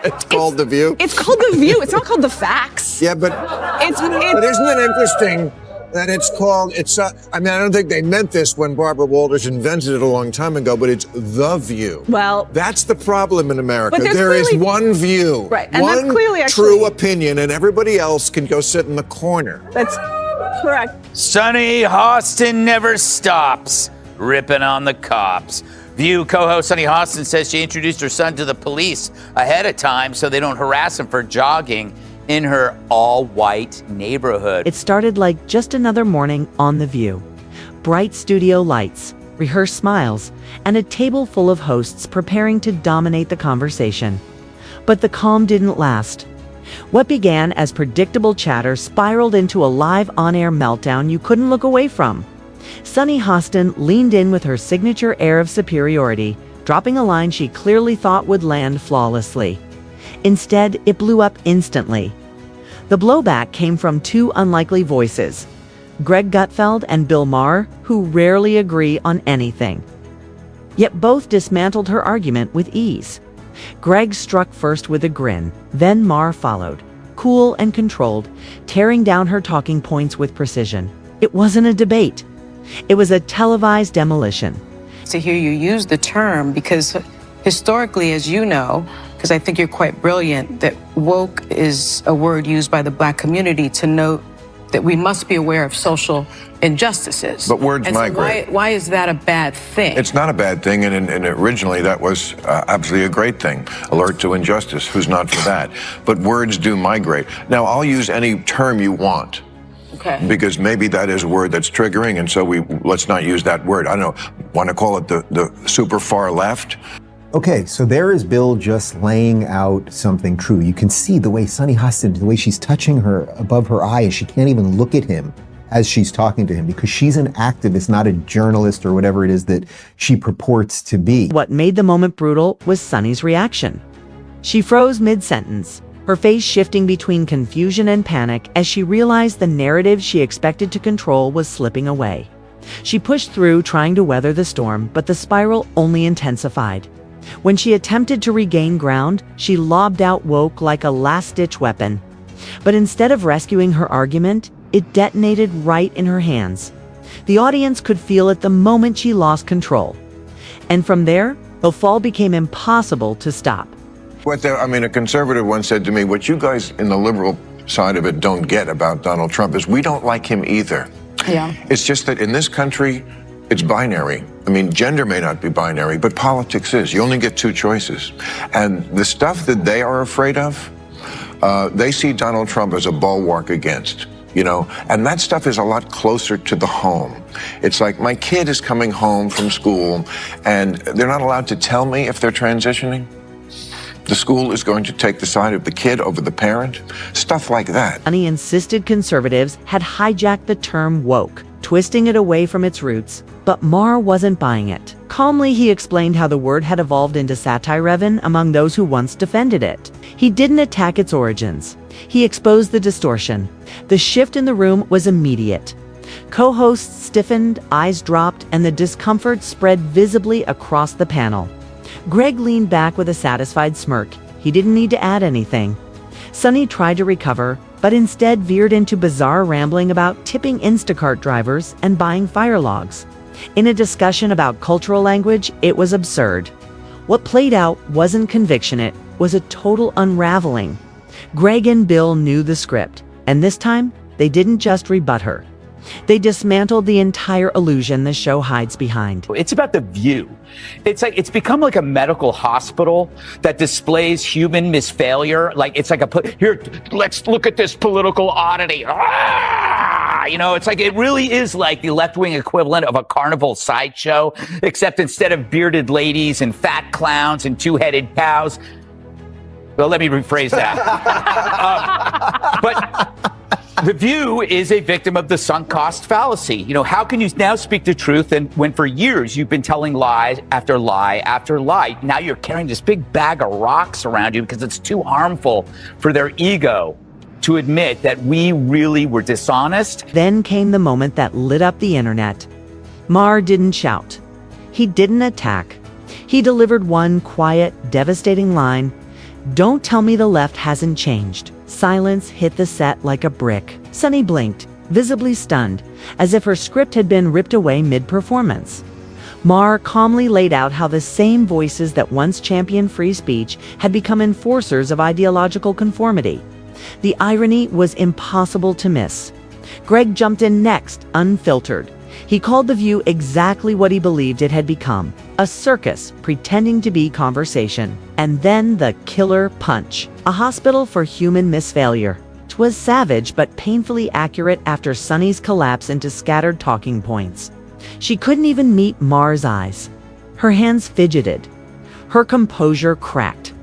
It's called The View? It's called The View. It's not called The Facts. Yeah, but isn't it interesting that it's called, I don't think they meant this when Barbara Walters invented it a long time ago, but it's The View. Well, that's the problem in America. But there is one view, right, and one that's clearly true opinion, and everybody else can go sit in the corner. That's correct. Sunny Hostin never stops ripping on the cops. View co-host Sunny Hostin says she introduced her son to the police ahead of time so they don't harass him for jogging in her all-white neighborhood. It started like just another morning on The View. Bright studio lights, rehearsed smiles, and a table full of hosts preparing to dominate the conversation. But the calm didn't last. What began as predictable chatter spiraled into a live on-air meltdown you couldn't look away from. Sunny Hostin leaned in with her signature air of superiority, dropping a line she clearly thought would land flawlessly. Instead, it blew up instantly. The blowback came from two unlikely voices, Greg Gutfeld and Bill Maher, who rarely agree on anything. Yet both dismantled her argument with ease. Greg struck first with a grin, then Maher followed, cool and controlled, tearing down her talking points with precision. It wasn't a debate. It was a televised demolition. To hear you use the term, because historically, as you know, because I think you're quite brilliant, that woke is a word used by the Black community to note that we must be aware of social injustices. But words migrate. Why is that a bad thing? It's not a bad thing, and originally that was absolutely a great thing. Alert to injustice, who's not for that? But words do migrate. Now, I'll use any term you want. Okay. Because maybe that is a word that's triggering, and so let's not use that word. I don't know, want to call it the super far left? Okay, so there is Bill just laying out something true. You can see the way Sunny Hostin, the way she's touching her above her eye, and she can't even look at him as she's talking to him because she's an activist, not a journalist or whatever it is that she purports to be. What made the moment brutal was Sunny's reaction. She froze mid-sentence, her face shifting between confusion and panic as she realized the narrative she expected to control was slipping away. She pushed through, trying to weather the storm, but the spiral only intensified. When she attempted to regain ground, she lobbed out woke like a last-ditch weapon. But instead of rescuing her argument, it detonated right in her hands. The audience could feel it the moment she lost control. And from there, the fall became impossible to stop. A conservative once said to me, what you guys in the liberal side of it don't get about Donald Trump is we don't like him either. Yeah. It's just that in this country, it's binary. Gender may not be binary, but politics is. You only get two choices. And the stuff that they are afraid of, they see Donald Trump as a bulwark against, and that stuff is a lot closer to the home. It's like my kid is coming home from school and they're not allowed to tell me if they're transitioning. The school is going to take the side of the kid over the parent, stuff like that. Sunny insisted conservatives had hijacked the term woke, twisting it away from its roots, but Maher wasn't buying it. Calmly, he explained how the word had evolved into satire among those who once defended it. He didn't attack its origins. He exposed the distortion. The shift in the room was immediate. Co-hosts stiffened, eyes dropped, and the discomfort spread visibly across the panel. Greg leaned back with a satisfied smirk. He didn't need to add anything. Sunny tried to recover, but instead veered into bizarre rambling about tipping Instacart drivers and buying fire logs. In a discussion about cultural language, it was absurd. What played out wasn't conviction, it was a total unraveling. Greg and Bill knew the script, and this time, they didn't just rebut her. They dismantled the entire illusion the show hides behind. It's about the view. It's become like a medical hospital that displays human misfailure. Here, let's look at this political oddity. It really is like the left-wing equivalent of a carnival sideshow, except instead of bearded ladies and fat clowns and two-headed cows. Well, let me rephrase that. But The View is a victim of the sunk cost fallacy. How can you now speak the truth when for years you've been telling lie after lie after lie? Now you're carrying this big bag of rocks around you because it's too harmful for their ego to admit that we really were dishonest. Then came the moment that lit up the internet. Maher didn't shout. He didn't attack. He delivered one quiet, devastating line. Don't tell me the left hasn't changed. Silence hit the set like a brick. Sunny blinked, visibly stunned, as if her script had been ripped away mid-performance. Maher calmly laid out how the same voices that once championed free speech had become enforcers of ideological conformity. The irony was impossible to miss. Greg jumped in next, unfiltered. He called The View exactly what he believed it had become, a circus pretending to be conversation. And then the killer punch, a hospital for human misfailure. 'Twas savage but painfully accurate after Sunny's collapse into scattered talking points. She couldn't even meet Maher's eyes. Her hands fidgeted. Her composure cracked.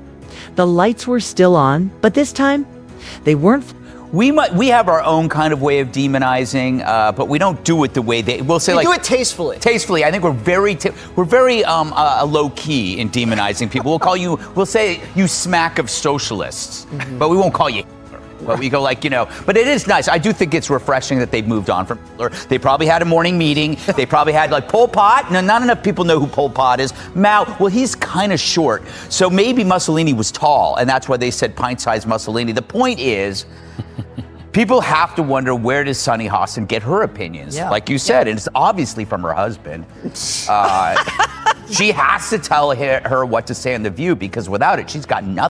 The lights were still on, but this time, they weren't. We have our own kind of way of demonizing, but we don't do it the way we'll say. We do it tastefully. Tastefully, I think we're very low key in demonizing people. We'll say you smack of socialists, but we won't call you. But we go but it is nice. I do think it's refreshing that they've moved on from Hitler. They probably had a morning meeting. They probably had Pol Pot. No, not enough people know who Pol Pot is. Mao, well, he's kind of short. So maybe Mussolini was tall, and that's why they said pint-sized Mussolini. The point is, people have to wonder, where does Sunny Hostin get her opinions? Yeah. Like you said, and it's obviously from her husband. She has to tell her what to say on The View, because without it, she's got nothing.